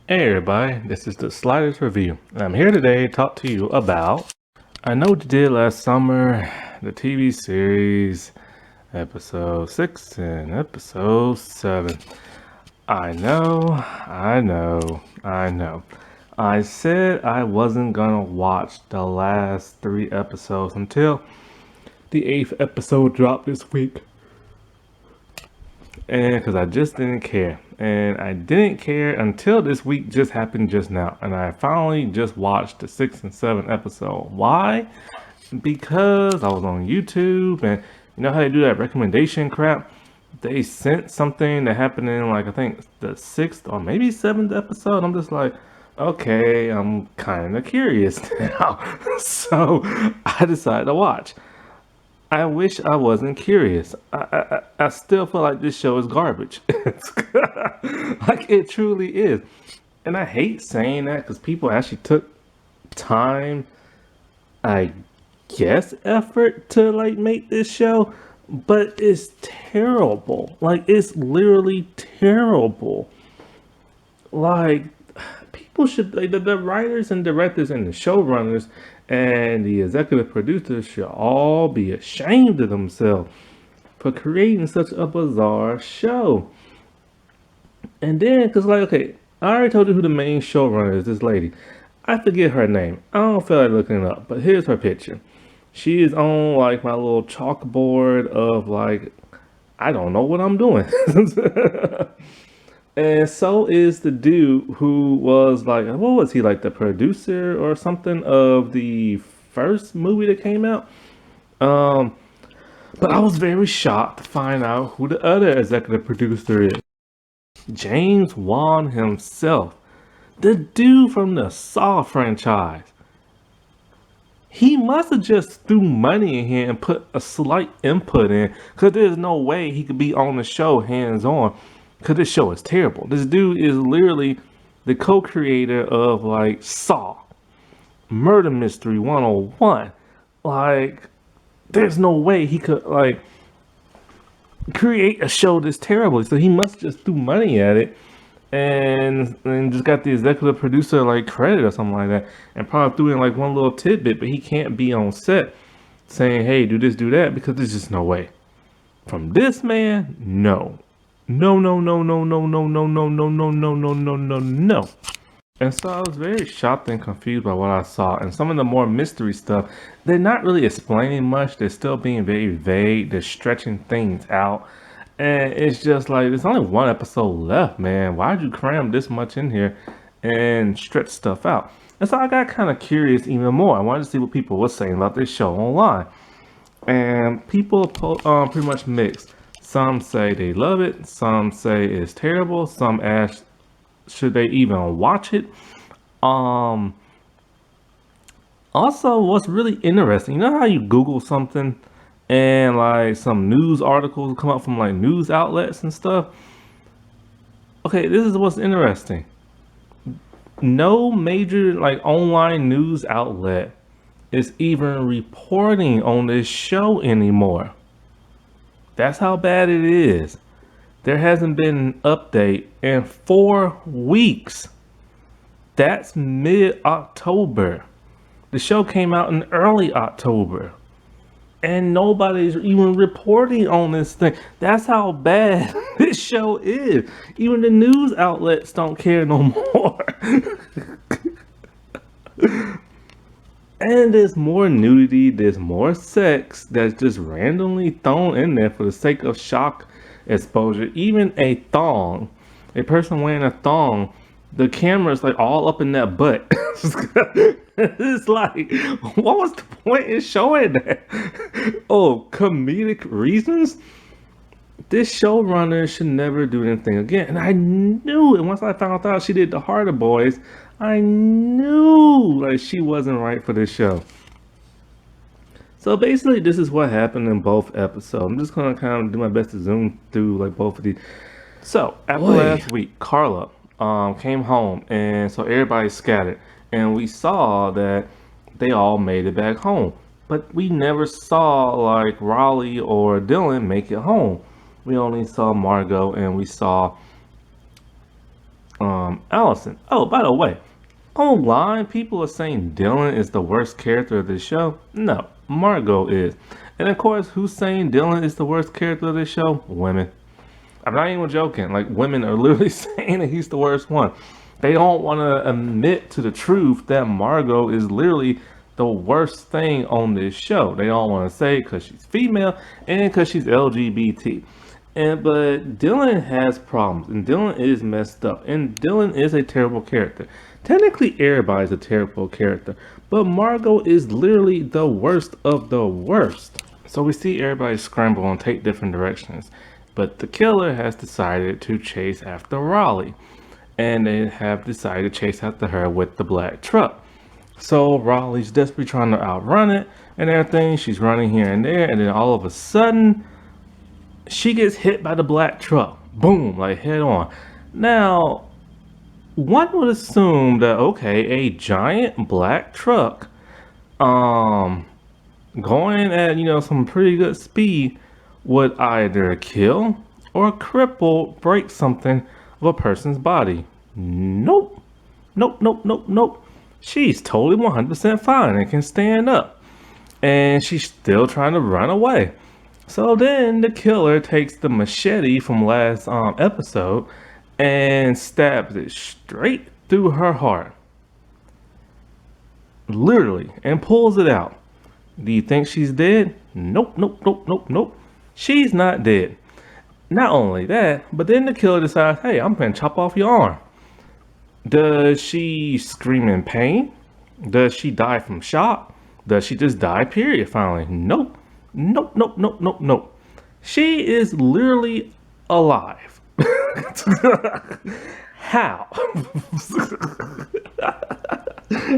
Hey everybody, this is the Sliders Review, and I'm here today to talk to you about I Know What You Did Last Summer, the TV series, episode 6 and episode 7. I know. I said I wasn't gonna watch the last 3 episodes until the 8th episode dropped this week. And because I just didn't care. And I didn't care until this week just happened just now. And I finally just watched the 6th and 7th episode. Why? Because I was on YouTube, and you know how they do that recommendation crap? They sent something that happened in, like, I think the 6th or maybe 7th episode. I'm just like, okay, I'm kind of curious now. So I decided to watch. I wish I wasn't curious. I still feel like this show is garbage. Like, it truly is. And I hate saying that because people actually took time, I guess, effort to like make this show, but it's terrible. Like, it's literally terrible. Like, people should, like, the writers and directors and the showrunners and the executive producers should all be ashamed of themselves for creating such a bizarre show. And then, because, like, okay, I already told you who the main showrunner is, this lady. I forget her name. I don't feel like looking it up, but here's her picture. She is on, like, my little chalkboard of, like, I don't know what I'm doing. And so is the dude who was, like, what was he, like, the producer or something of the first movie that came out? But I was very shocked to find out who the other executive producer is. James Wan himself, the dude from the Saw franchise. He must have just threw money in here and put a slight input in, because there's no way he could be on the show hands on, because this show is terrible. This dude is literally the co-creator of, like, Saw, Murder Mystery 101. Like, there's no way he could, like, create a show this terrible. So he must just threw money at it and just got the executive producer, like, credit or something like that, and probably threw in, like, one little tidbit, but he can't be on set saying, hey, do this, do that, because there's just no way. From this man, no. No, no, no, no, no, no, no, no, no, no, no, no, no, no, no. And so I was very shocked and confused by what I saw. And some of the more mystery stuff, they're not really explaining much. They're still being very vague. They're stretching things out. And it's just like, there's only one episode left, man. Why'd you cram this much in here and stretch stuff out? And so I got kind of curious even more. I wanted to see what people were saying about this show online. And people pretty much mixed. Some say they love it. Some say it's terrible. Some ask, should they even watch it? Also, what's really interesting, you know how you Google something and, like, some news articles come up from, like, news outlets and stuff? Okay, this is what's interesting. No major, like, online news outlet is even reporting on this show anymore. That's how bad it is. There hasn't been an update in 4 weeks. That's mid-October. The show came out in early October. And nobody's even reporting on this thing. That's how bad this show is. Even the news outlets don't care no more. And there's more nudity, there's more sex that's just randomly thrown in there for the sake of shock exposure. Even a thong, a person wearing a thong, the camera's like all up in that butt. It's like, what was the point in showing that? Oh, comedic reasons? This showrunner should never do anything again. And I knew it. Once I found out she did The Harder Boys, I knew, like, she wasn't right for this show. So basically, this is what happened in both episodes. I'm just gonna kind of do my best to zoom through, like, both of these. So after last week, Carla came home, and so everybody scattered, and we saw that they all made it back home. But we never saw, like, Raleigh or Dylan make it home. We only saw Margot, and we saw from Allison. Oh, by the way, online, people are saying Dylan is the worst character of this show. No, Margot is. And of course, who's saying Dylan is the worst character of this show? Women. I'm not even joking. Like, women are literally saying that he's the worst one. They don't want to admit to the truth that Margot is literally the worst thing on this show. They don't want to say because she's female and because she's LGBT. But Dylan has problems, and Dylan is messed up, and Dylan is a terrible character. Technically, everybody's a terrible character, but Margot is literally the worst of the worst. So we see everybody scramble and take different directions, but the killer has decided to chase after Raleigh, and they have decided to chase after her with the black truck. So Raleigh's desperately trying to outrun it and everything. She's running here and there, and then all of a sudden, she gets hit by the black truck. Boom, like head on. Now, one would assume that, okay, a giant black truck, going at, some pretty good speed would either kill or cripple, break something of a person's body. Nope. Nope. She's totally 100% fine and can stand up. And she's still trying to run away. So then the killer takes the machete from last episode and stabs it straight through her heart. Literally, and pulls it out. Do you think she's dead? Nope. She's not dead. Not only that, but then the killer decides, hey, I'm gonna chop off your arm. Does she scream in pain? Does she die from shock? Does she just die, period, finally? Nope. She is literally alive. How?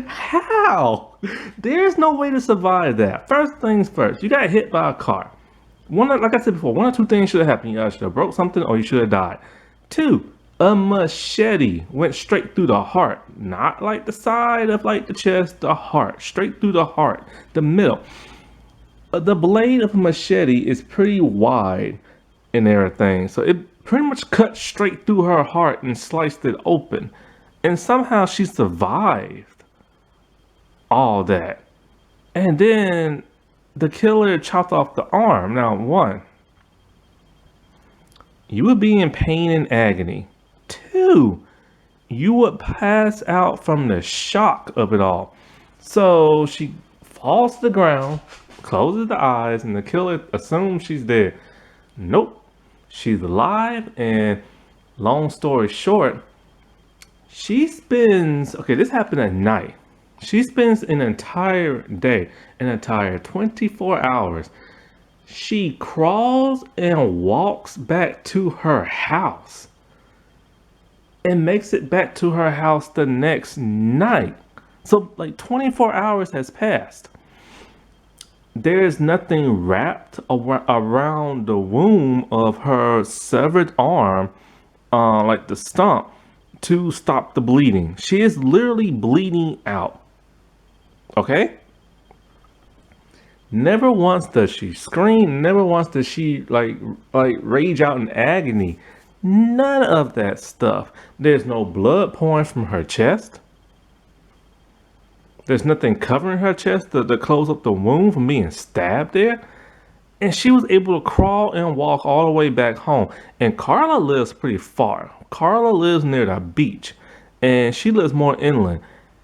How? There's no way to survive that. First things first, you got hit by a car. Like I said before, one or two things should have happened. You either should have broke something or you should have died. Two, a machete went straight through the heart. Not like the side of like the chest, the heart. Straight through the heart, the middle. The blade of a machete is pretty wide and everything. So it pretty much cut straight through her heart and sliced it open. And somehow she survived all that. And then the killer chopped off the arm. Now, one, you would be in pain and agony. Two, you would pass out from the shock of it all. So she falls to the ground, closes the eyes, and the killer assumes she's dead. Nope, she's alive. And long story short, she spends, this happened at night. She spends an entire day, an entire 24 hours. She crawls and walks back to her house and makes it back to her house the next night. So like 24 hours has passed. There's nothing wrapped around the wound of her severed arm, like the stump, to stop the bleeding. She is literally bleeding out. Okay? Never once does she scream. Never once does she like rage out in agony. None of that stuff. There's no blood pouring from her chest. There's nothing covering her chest to close up the wound from being stabbed there. And she was able to crawl and walk all the way back home. And Carla lives pretty far. Carla lives near the beach. And she lives more inland.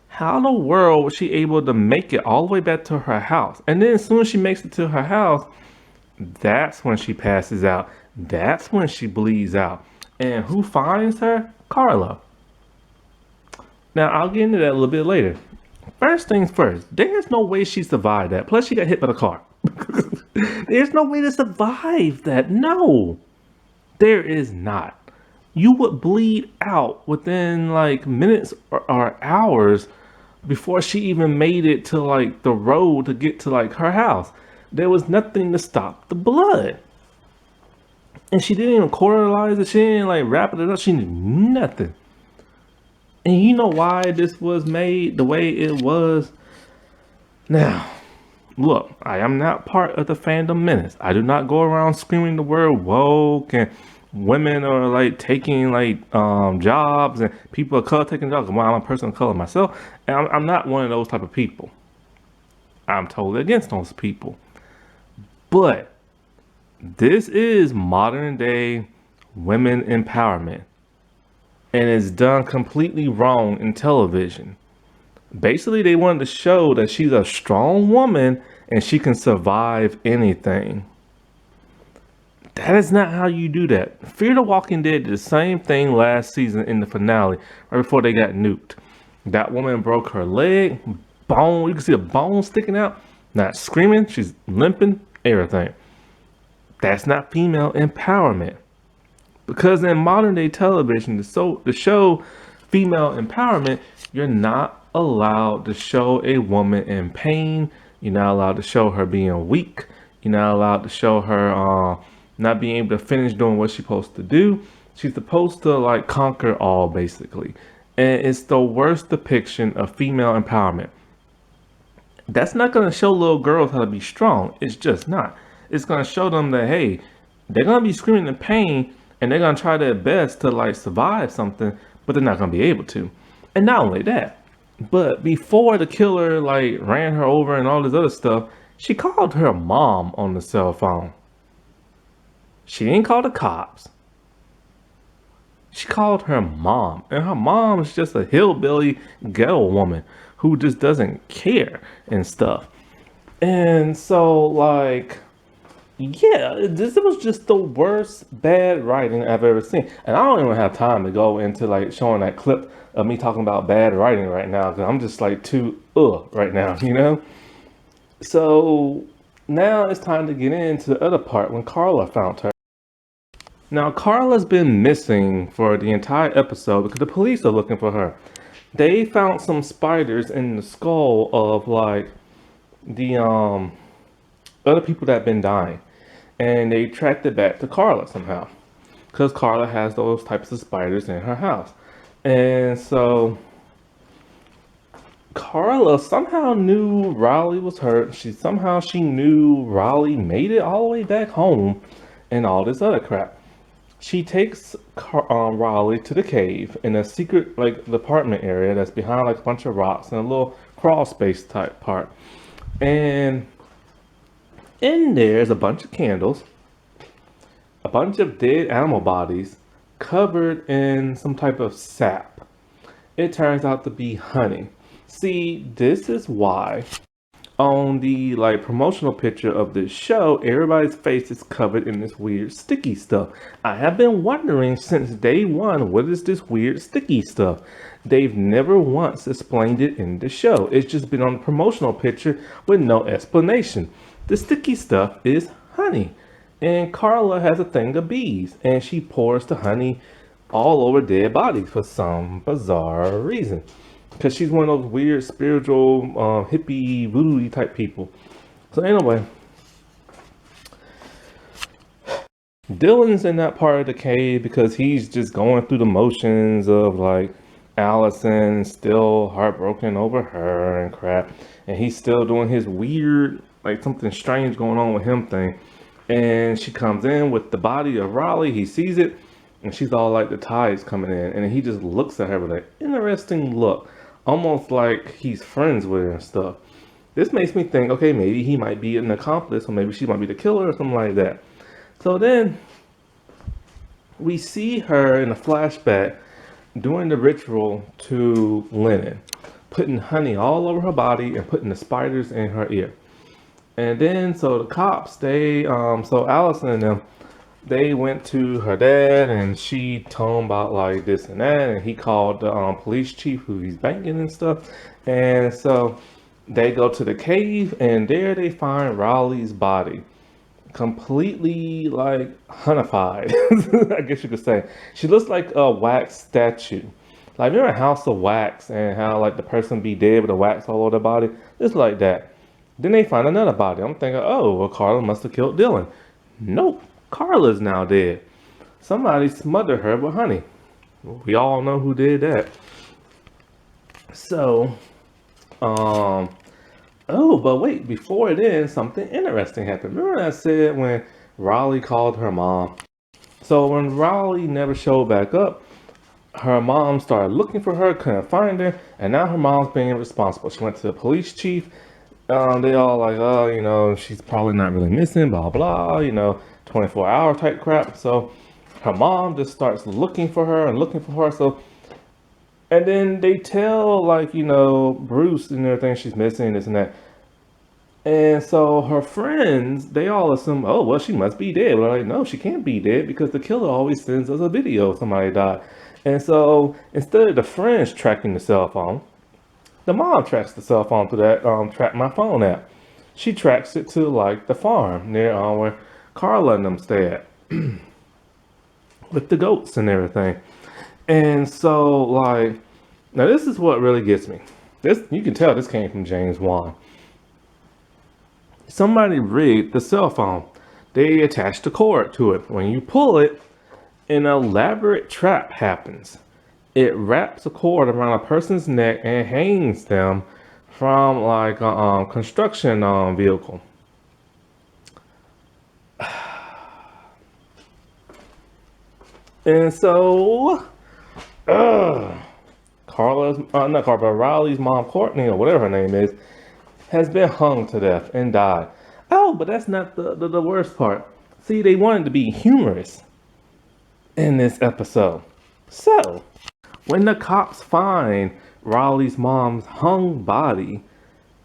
How in the world was she able to make it all the way back to her house? And then as soon as she makes it to her house, that's when she passes out. That's when she bleeds out. And who finds her? Carla. Now, I'll get into that a little bit later. First things first, there's no way she survived that. Plus, she got hit by the car. There's no way to survive that. No, there is not. You would bleed out within like minutes or hours before she even made it to like the road to get to like her house. There was nothing to stop the blood. And she didn't even cauterize it. She didn't like wrap it up. She did nothing. And you know why this was made the way it was? Now, look, I am not part of the fandom menace. I do not go around screaming the word woke and women are like taking like jobs and people of color taking jobs. Well, I'm a person of color myself, and I'm not one of those type of people. I'm totally against those people. But this is modern day women empowerment, and it's done completely wrong in television. Basically, they wanted to show that she's a strong woman and she can survive anything. That is not how you do that. Fear the Walking Dead did the same thing last season in the finale, right before they got nuked. That woman broke her leg, bone, you can see a bone sticking out, not screaming, she's limping, everything. That's not female empowerment. Because in modern day television, the show female empowerment, you're not allowed to show a woman in pain. You're not allowed to show her being weak. You're not allowed to show her not being able to finish doing what she's supposed to do. She's supposed to like conquer all basically. And it's the worst depiction of female empowerment. That's not going to show little girls how to be strong. It's just not. It's going to show them that, hey, they're going to be screaming in pain and they're going to try their best to like survive something, but they're not going to be able to. And not only that, but before the killer like ran her over and all this other stuff, she called her mom on the cell phone. She didn't call the cops. She called her mom, and her mom is just a hillbilly ghetto woman who just doesn't care and stuff. And so, like, yeah, this was just the worst bad writing I've ever seen. And I don't even have time to go into like showing that clip of me talking about bad writing right now because I'm just like too right now, you know? So now it's time to get into the other part when Carla found her. Now, Carla's been missing for the entire episode because the police are looking for her. They found some spiders in the skull of like the other people that have been dying, and they tracked it back to Carla somehow because Carla has those types of spiders in her house. And so Carla somehow knew Riley was hurt. She knew Riley made it all the way back home and all this other crap. She takes Riley to the cave in a secret like apartment area that's behind like a bunch of rocks and a little crawl space type part. And in there's a bunch of candles, a bunch of dead animal bodies covered in some type of sap. It turns out to be honey. See, this is why on the like promotional picture of this show, everybody's face is covered in this weird sticky stuff. I have been wondering since day one, what is this weird sticky stuff? They've never once explained it in the show. It's just been on the promotional picture with no explanation. The sticky stuff is honey. And Carla has a thing of bees and she pours the honey all over dead bodies for some bizarre reason. Because she's one of those weird spiritual hippie voodoo type people. So anyway, Dylan's in that part of the cave because he's just going through the motions of like Allison still heartbroken over her and crap. And he's still doing his weird, like something strange going on with him thing. And she comes in with the body of Raleigh. He sees it and she's all like the tide's coming in. And he just looks at her with an interesting look. Almost like he's friends with her and stuff. This makes me think, okay, maybe he might be an accomplice, or maybe she might be the killer or something like that. So then we see her in a flashback doing the ritual to Lennon, putting honey all over her body and putting the spiders in her ear. And then so the cops, so Allison and them, they went to her dad and she told him about like this and that, and he called the police chief who he's banking and stuff. And so they go to the cave and there they find Raleigh's body completely like honeyfied. I guess you could say she looks like a wax statue. Like remember House of Wax and how like the person be dead with the wax all over their body? It's like that. Then they find another body. I'm thinking, oh well, Carla must have killed Dylan. Nope. Carla's now dead. Somebody smothered her with honey. We all know who did that. So, oh, but wait, before then, something interesting happened. Remember I said when Raleigh called her mom So when Raleigh never showed back up, her mom started looking for her, couldn't find her, and now her mom's being irresponsible. She went to the police chief. They all like, oh, she's probably not really missing, blah blah, 24-hour type crap. So her mom just starts looking for her and looking for her. So, and then they tell like, Bruce and everything she's missing, this and that. And so her friends, they all assume, oh, well, she must be dead. But like, no, she can't be dead because the killer always sends us a video of somebody died. And so instead of the friends tracking the cell phone, the mom tracks the cell phone through that Track My Phone app. She tracks it to like the farm near where Carla and them stay at with the goats and everything. And so like, now this is what really gets me. This, you can tell this came from James Wan. Somebody rigged the cell phone. They attached a cord to it. When you pull it, an elaborate trap happens. It wraps a cord around a person's neck and hangs them from like a construction vehicle. And so, Carla's, not Carla, but Riley's mom, Courtney, or whatever her name is, has been hung to death and died. Oh, but that's not the worst part. See, they wanted to be humorous in this episode. So, when the cops find Raleigh's mom's hung body,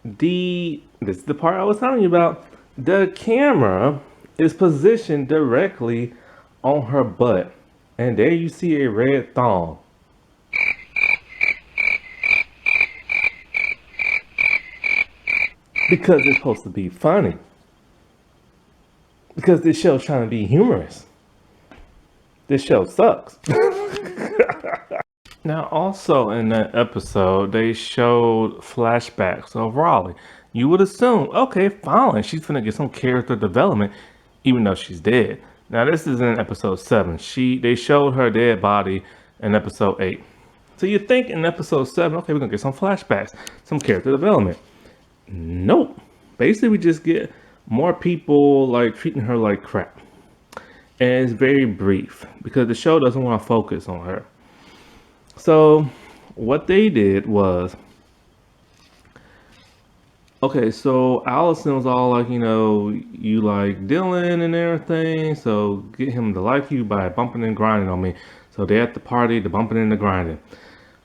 this is the part I was telling you about, the camera is positioned directly on her butt. And there you see a red thong. Because it's supposed to be funny. Because this show's trying to be humorous. This show sucks. Now, also in that episode, they showed flashbacks of Raleigh. You would assume, okay, fine, she's gonna get some character development, even though she's dead. Now, this is in episode 7. They showed her dead body in episode 8. So you think in episode 7, okay, we're gonna get some flashbacks, some character development. Nope. Basically, we just get more people like treating her like crap. And it's very brief because the show doesn't want to focus on her. So what they did was, okay, so Allison was all like, you like Dylan and everything, so get him to like you by bumping and grinding on me. So they're at the party, the bumping and the grinding.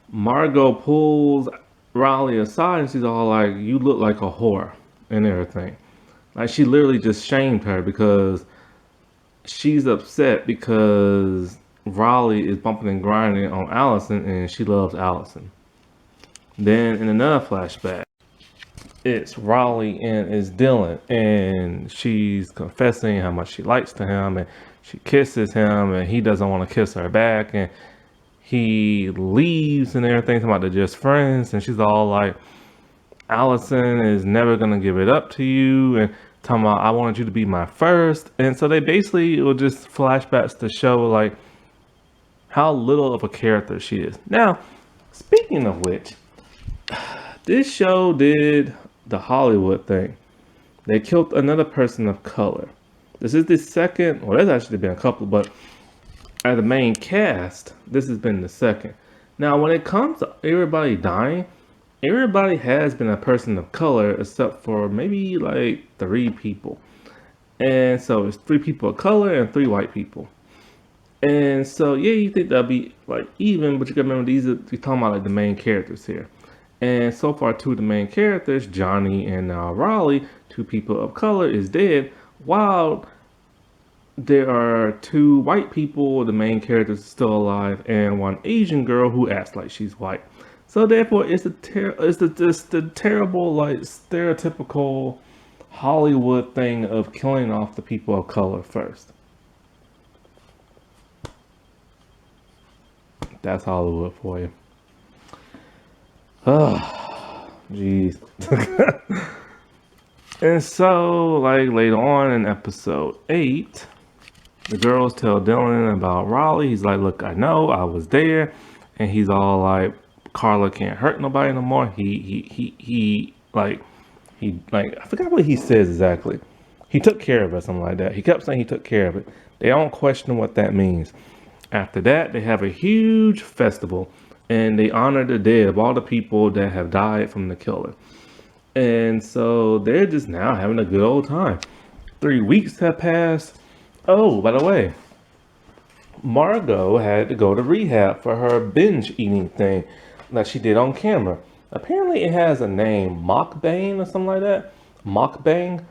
Margot pulls Riley aside and she's all like, you look like a whore and everything. Like, she literally just shamed her because she's upset because Raleigh is bumping and grinding on Allison and she loves Allison. Then in another flashback, it's Raleigh and it's Dylan and she's confessing how much she likes to him and she kisses him and he doesn't want to kiss her back and he leaves and everything, talking about they're just friends, and she's all like, Allison is never gonna give it up to you, and talking about I wanted you to be my first. And so they basically will just flashbacks to show like how little of a character she is. Now, speaking of which, this show did the Hollywood thing. They killed another person of color. This is the second, well, there's actually been a couple, but at the main cast, this has been the second. Now, when it comes to everybody dying, everybody has been a person of color except for maybe like 3 people. And so it's 3 people of color and 3 white people. And so, yeah, you think that'll be like even, but you gotta remember you're talking about like the main characters here. And so far, 2 of the main characters, Johnny and Raleigh, 2 people of color, is dead, while there are 2 white people, the main characters are still alive, and 1 Asian girl who acts like she's white. So therefore, it's the terrible, like, stereotypical Hollywood thing of killing off the people of color first. That's Hollywood for you. Oh, jeez. And so, like, later on in episode 8, the girls tell Dylan about Raleigh. He's like, look, I know, I was there. And he's all like, Carla can't hurt nobody no more. He I forgot what he says exactly. he took care of it, something like that. He kept saying he took care of it. They don't question what that means. After that, they have a huge festival and they honor the dead of all the people that have died from the killer. And so they're just now having a good old time. 3 weeks have passed. Oh, by the way, Margot had to go to rehab for her binge eating thing that she did on camera. Apparently, it has a name, mockbang or something like that. Mockbang.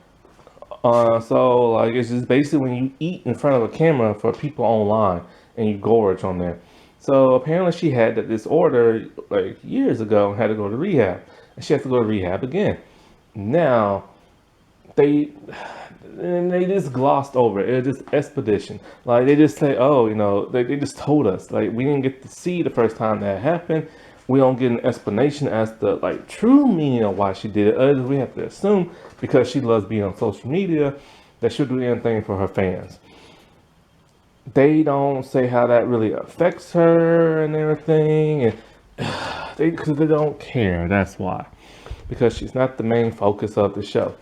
So like it's just basically when you eat in front of a camera for people online and you gorge on there. So apparently she had that disorder like years ago and had to go to rehab, and she has to go to rehab again. Now they they just glossed over it. It was just expedition. Like they just say, oh, they just told us. Like we didn't get to see the first time that happened. We don't get an explanation as to like true meaning of why she did it. Other than we have to assume because she loves being on social media that she'll do anything for her fans. They don't say how that really affects her and everything, and because they don't care. That's why, because she's not the main focus of the show.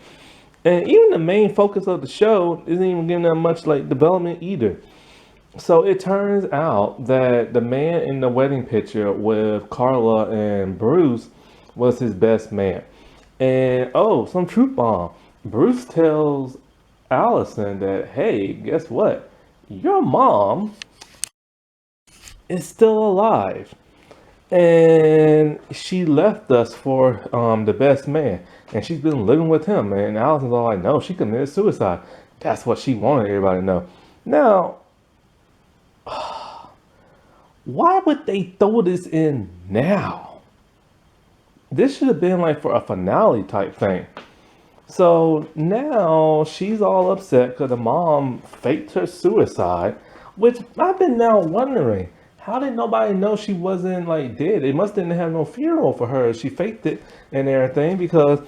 And even the main focus of the show isn't even giving them much like development either. So it turns out that the man in the wedding picture with Carla and Bruce was his best man. And oh, some truth bomb. Bruce tells Allison that, hey, guess what? Your mom is still alive. And she left us for the best man. And she's been living with him. And Allison's all like, no, she committed suicide. That's what she wanted everybody to know. Now, why would they throw this in now? This should have been like for a finale type thing. So now she's all upset because the mom faked her suicide, which I've been now wondering, how did nobody know she wasn't like dead? They must didn't have no funeral for her. She faked it and everything because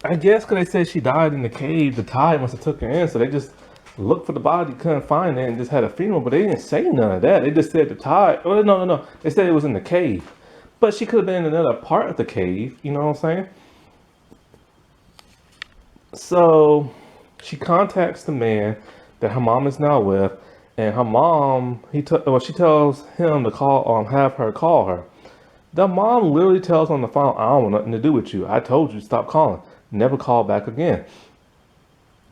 I guess because they said she died in the cave, the tide must have took her in. So they just looked for the body, couldn't find it, and just had a funeral. But they didn't say none of that. They just said the tide. Oh, no. They said it was in the cave. But she could have been in another part of the cave. You know what I'm saying? So she contacts the man that her mom is now with, and her mom, she tells him to have her call her. The mom literally tells on the phone, I don't want nothing to do with you. I told you, stop calling. Never call back again.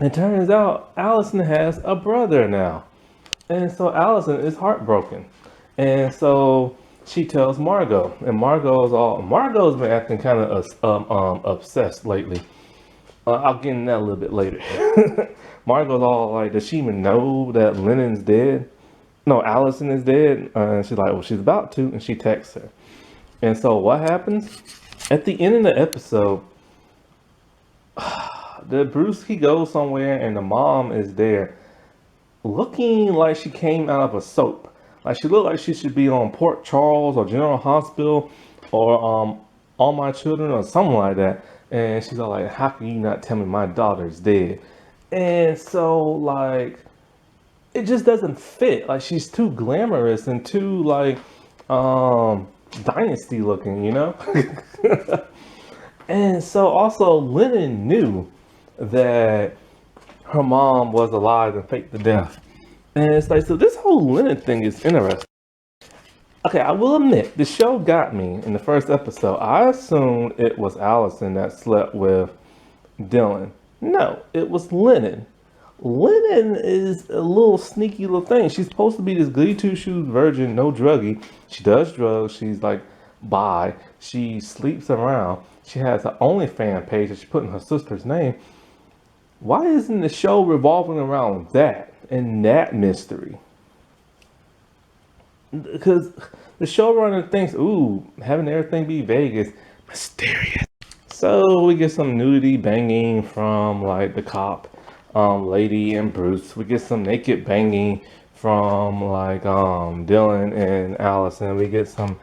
It turns out Allison has a brother now. And so Allison is heartbroken. And so she tells Margot. And Margot's been acting kind of obsessed lately. I'll get into that a little bit later. Margot's all like, does she even know that Lennon's dead? No, Allison is dead. And she's like, well, she's about to. And she texts her. And so what happens? At the end of the episode, the Bruce, he goes somewhere and the mom is there looking like she came out of a soap. Like she looked like she should be on Port Charles or General Hospital or All My Children or something like that. And she's all like, how can you not tell me my daughter's dead? And so like, it just doesn't fit. Like she's too glamorous and too like dynasty looking, And so also Lennon knew that her mom was alive and faked the death. And it's like, so this whole Lennon thing is interesting. Okay, I will admit, the show got me in the first episode. I assumed it was Allison that slept with Dylan. No, it was Lennon. Lennon is a little sneaky little thing. She's supposed to be this goody two-shoes virgin, no druggie. She does drugs. She's like bi. She sleeps around. She has an OnlyFans page that she put in her sister's name. Why isn't the show revolving around that and that mystery? Because the showrunner thinks, ooh, having everything be vague is mysterious. So we get some nudity banging from like the cop lady and Bruce. We get some naked banging from like Dylan and Allison. We get some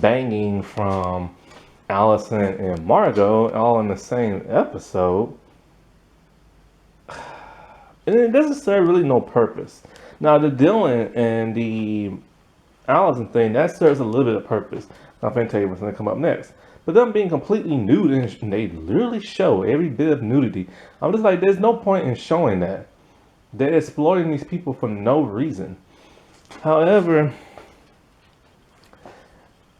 banging from Allison and Margot all in the same episode. And it doesn't serve really no purpose. Now the Dylan and the Allison thing, that serves a little bit of purpose. I'm finna tell you what's gonna come up next. But them being completely nude, and they literally show every bit of nudity. I'm just like, there's no point in showing that. They're exploiting these people for no reason. However,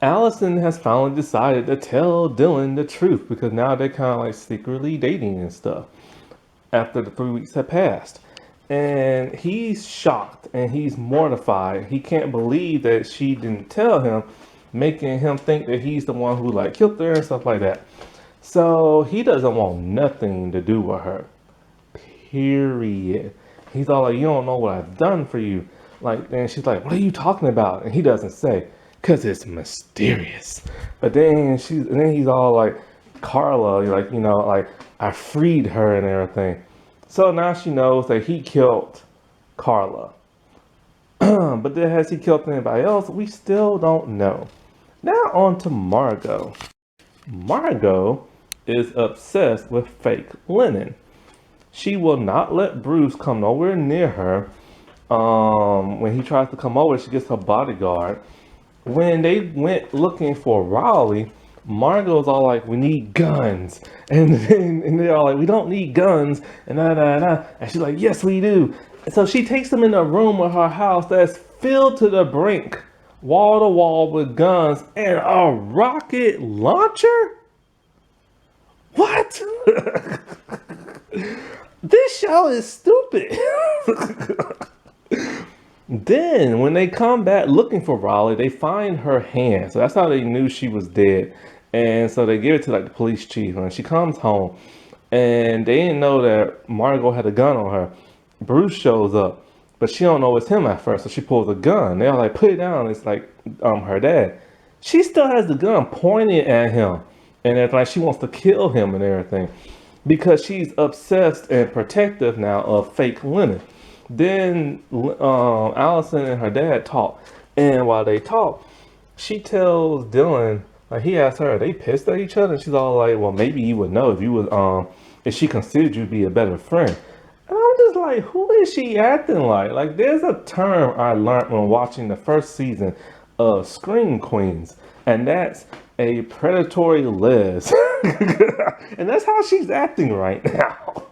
Allison has finally decided to tell Dylan the truth because now they're kind of like secretly dating and stuff after the 3 weeks have passed. And he's shocked and he's mortified. He can't believe that she didn't tell him, making him think that he's the one who like killed her and stuff like that. So he doesn't want nothing to do with her. Period. He's all like, you don't know what I've done for you. Like, and she's like, what are you talking about? And he doesn't say, cause it's mysterious. But then he's all like, Carla, like, like I freed her and everything. So now she knows that he killed Carla. But then has he killed anybody else? We still don't know. Now on to Margot. Margot is obsessed with fake linen. She will not let Bruce come nowhere near her. When he tries to come over, she gets her bodyguard. When they went looking for Raleigh, Margot's all like, we need guns. And they're all like, we don't need guns. And And she's like, yes, we do. And so she takes them in a room of her house that's filled to the brink, wall to wall with guns and a rocket launcher? What? This show is stupid. Then, when they come back looking for Raleigh, they find her hand. So that's how they knew she was dead. And so they give it to like the police chief. And she comes home, and they didn't know that Margot had a gun on her. Bruce shows up, but she don't know it's him at first. So she pulls a gun. They're like, put it down. It's like her dad. She still has the gun pointed at him, and it's like she wants to kill him and everything because she's obsessed and protective now of fake linen. Then Allison and her dad talk, and while they talk, she tells Dylan, like he asked her, are they pissed at each other? And she's all like, well, maybe you would know if you was if she considered you to be a better friend. And I'm just like, who is she acting like? Like, there's a term I learned when watching the first season of Scream Queens, and that's a predatory les. And that's how she's acting right now.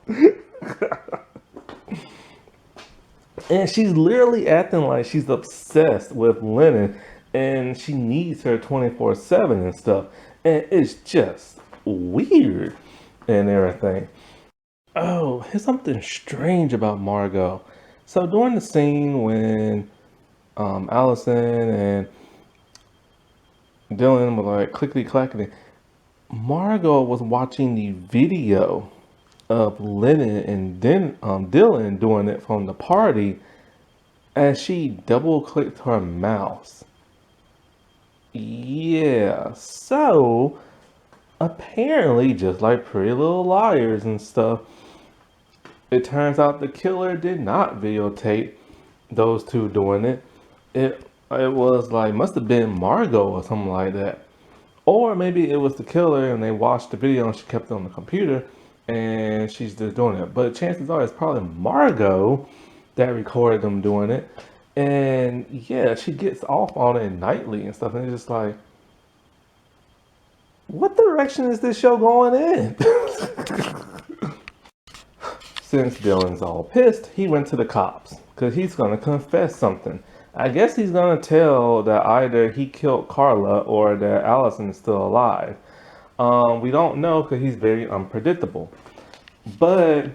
And she's literally acting like she's obsessed with linen and she needs her 24/7 and stuff. And it's just weird and everything. Oh, here's something strange about Margot. So during the scene when Allison and Dylan were like clickety clackety, Margot was watching the video of Lennon and then Dylan doing it from the party, and she double clicked her mouse. Yeah, so apparently, just like Pretty Little Liars and stuff, it turns out the killer did not videotape those two doing it. It was like, must have been Margot or something like that. Or maybe it was the killer and they watched the video and she kept it on the computer and she's just doing it. But chances are it's probably Margot that recorded them doing it. And yeah, she gets off on it nightly and stuff. And it's just like, what direction is this show going in? Since Dylan's all pissed, he went to the cops because he's going to confess something. I guess he's going to tell that either he killed Carla or that Allison is still alive. We don't know because he's very unpredictable. But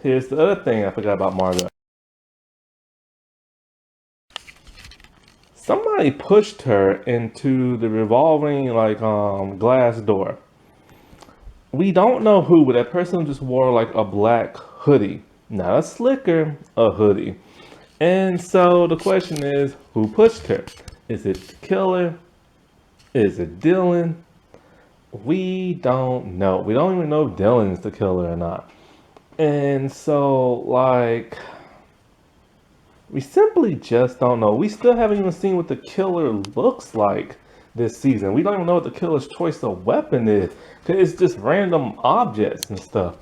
here's the other thing I forgot about Margot. Somebody pushed her into the revolving glass door. We don't know who, but that person just wore like a black hoodie. Not a slicker, a hoodie. And so the question is, who pushed her? Is it the killer? Is it Dylan? We don't know. We don't even know if Dylan is the killer or not. And so, like, we simply just don't know. We still haven't even seen what the killer looks like this season. We don't even know what the killer's choice of weapon is. Because it's just random objects and stuff.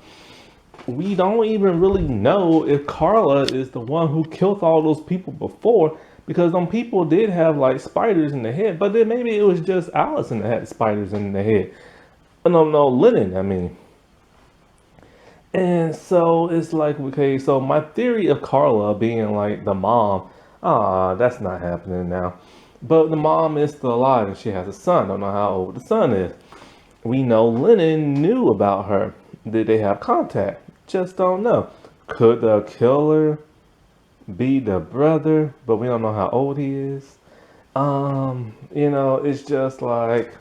We don't even really know if Carla is the one who killed all those people before, because people did have like spiders in the head, but then maybe it was just Allison that had spiders in the head. No, no, Lennon, I mean. And so it's like, okay, so my theory of Carla being like the mom, that's not happening now. But the mom is still alive and she has a son. Don't know how old the son is. We know Lennon knew about her. Did they have contact? Just don't know. Could the killer be the brother? But we don't know how old he is. It's just like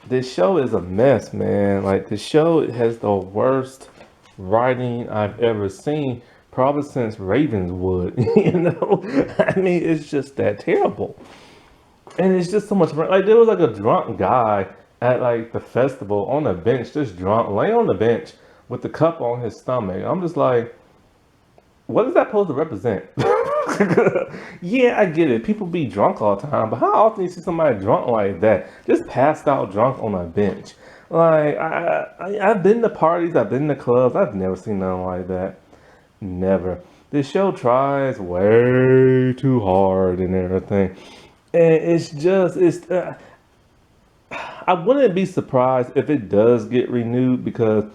this show is a mess, man. Like the show has the worst writing I've ever seen, probably since Ravenswood. I mean, it's just that terrible, and it's just so much. Like there was like a drunk guy at like the festival on the bench, just drunk, laying on the bench with the cup on his stomach. I'm just like, what is that supposed to represent? Yeah, I get it. People be drunk all the time, but how often you see somebody drunk like that, just passed out drunk on a bench? Like I've been to parties, I've been to clubs, I've never seen nothing like that. Never. This show tries way too hard and everything, and I wouldn't be surprised if it does get renewed because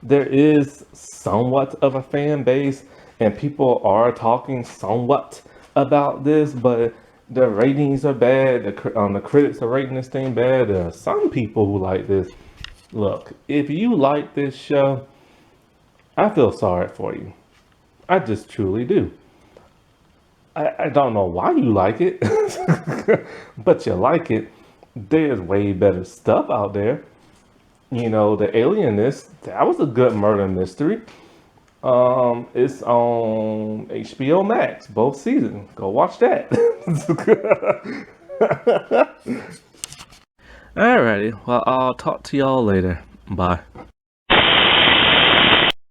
there is somewhat of a fan base and people are talking somewhat about this, but the ratings are bad. The critics are rating this thing bad. There are some people who like this. Look, if you like this show, I feel sorry for you. I just truly do. I don't know why you like it, but you like it. There's way better stuff out there. The Alienist, that was a good murder mystery. It's on HBO Max, both seasons. Go watch that. Alrighty, well, I'll talk to y'all later. Bye.